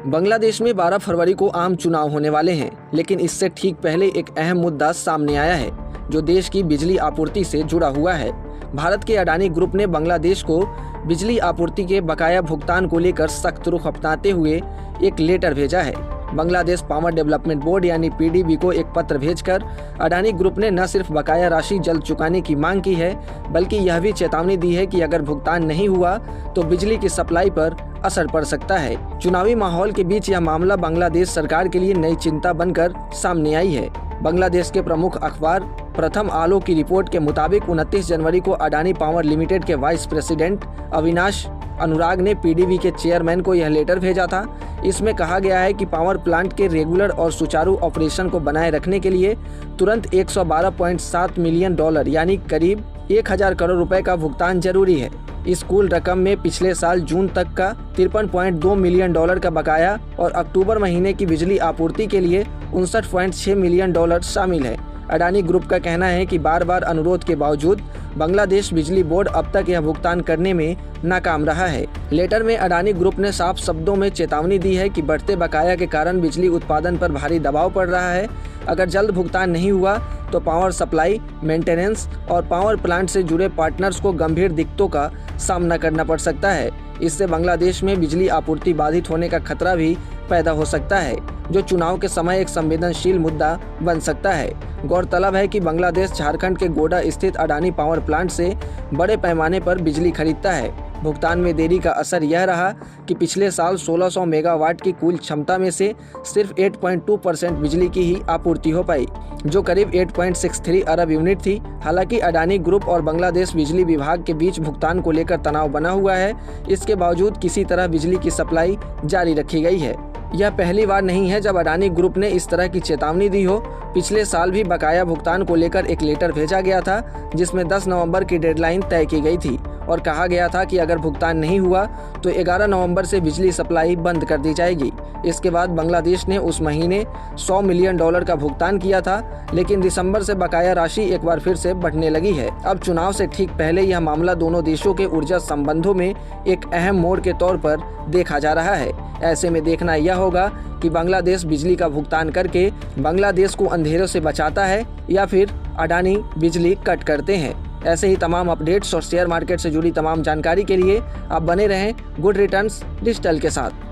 बांग्लादेश में 12 फरवरी को आम चुनाव होने वाले हैं, लेकिन इससे ठीक पहले एक अहम मुद्दा सामने आया है जो देश की बिजली आपूर्ति से जुड़ा हुआ है। भारत के अडानी ग्रुप ने बांग्लादेश को बिजली आपूर्ति के बकाया भुगतान को लेकर सख्त रुख अपनाते हुए एक लेटर भेजा है। बांग्लादेश पावर डेवलपमेंट बोर्ड यानी पीडीबी को एक पत्र भेजकर अडानी ग्रुप ने न सिर्फ बकाया राशि जल्द चुकाने की मांग की है, बल्कि यह भी चेतावनी दी है कि अगर भुगतान नहीं हुआ तो बिजली की सप्लाई पर असर पड़ सकता है। चुनावी माहौल के बीच यह मामला बांग्लादेश सरकार के लिए नई चिंता बनकर सामने आई है। बांग्लादेश के प्रमुख अखबार प्रथम आलो की रिपोर्ट के मुताबिक 29 जनवरी को अडानी पावर लिमिटेड के वाइस प्रेसिडेंट अविनाश अनुराग ने पीडीबी के चेयरमैन को यह लेटर भेजा था। इसमें कहा गया है कि पावर प्लांट के रेगुलर और सुचारू ऑपरेशन को बनाए रखने के लिए तुरंत $112.7 मिलियन यानी करीब 1000 करोड़ रुपए का भुगतान जरूरी है। इस कुल रकम में पिछले साल जून तक का $53.2 मिलियन का बकाया और अक्टूबर महीने की बिजली आपूर्ति के लिए $59.6 मिलियन शामिल है। अडानी ग्रुप का कहना है कि बार बार अनुरोध के बावजूद बांग्लादेश बिजली बोर्ड अब तक यह भुगतान करने में नाकाम रहा है। लेटर में अडानी ग्रुप ने साफ शब्दों में चेतावनी दी है कि बढ़ते बकाया के कारण बिजली उत्पादन पर भारी दबाव पड़ रहा है। अगर जल्द भुगतान नहीं हुआ तो पावर सप्लाई, मेंटेनेंस और पावर प्लांट से जुड़े पार्टनर्स को गंभीर दिक्कतों का सामना करना पड़ सकता है। इससे बांग्लादेश में बिजली आपूर्ति बाधित होने का खतरा भी पैदा हो सकता है, जो चुनाव के समय एक संवेदनशील मुद्दा बन सकता है। गौरतलब है कि बांग्लादेश झारखंड के गोडा स्थित अडानी पावर प्लांट से बड़े पैमाने पर बिजली खरीदता है। भुगतान में देरी का असर यह रहा कि पिछले साल 1600 मेगावाट की कुल क्षमता में से सिर्फ 8.2% बिजली की ही आपूर्ति हो पाई, जो करीब 8.63 अरब यूनिट थी। हालांकि अडानी ग्रुप और बांग्लादेश बिजली विभाग के बीच भुगतान को लेकर तनाव बना हुआ है। इसके बावजूद किसी तरह बिजली की सप्लाई जारी रखी गई है। यह पहली बार नहीं है जब अडानी ग्रुप ने इस तरह की चेतावनी दी हो। पिछले साल भी बकाया भुगतान को लेकर एक लेटर भेजा गया था, जिसमें 10 नवंबर की डेडलाइन तय की गई थी और कहा गया था कि अगर भुगतान नहीं हुआ तो 11 नवंबर से बिजली सप्लाई बंद कर दी जाएगी। इसके बाद बांग्लादेश ने उस महीने $100 मिलियन का भुगतान किया था, लेकिन दिसंबर से बकाया राशि एक बार फिर से बढ़ने लगी है। अब चुनाव से ठीक पहले यह मामला दोनों देशों के ऊर्जा संबंधों में एक अहम मोड़ के तौर पर देखा जा रहा है। ऐसे में देखना यह होगा कि बांग्लादेश बिजली का भुगतान करके बांग्लादेश को अंधेरों से बचाता है या फिर अडानी बिजली कट करते हैं। ऐसे ही तमाम अपडेट्स और शेयर मार्केट से जुड़ी तमाम जानकारी के लिए आप बने रहें गुड रिटर्न्स डिजिटल के साथ।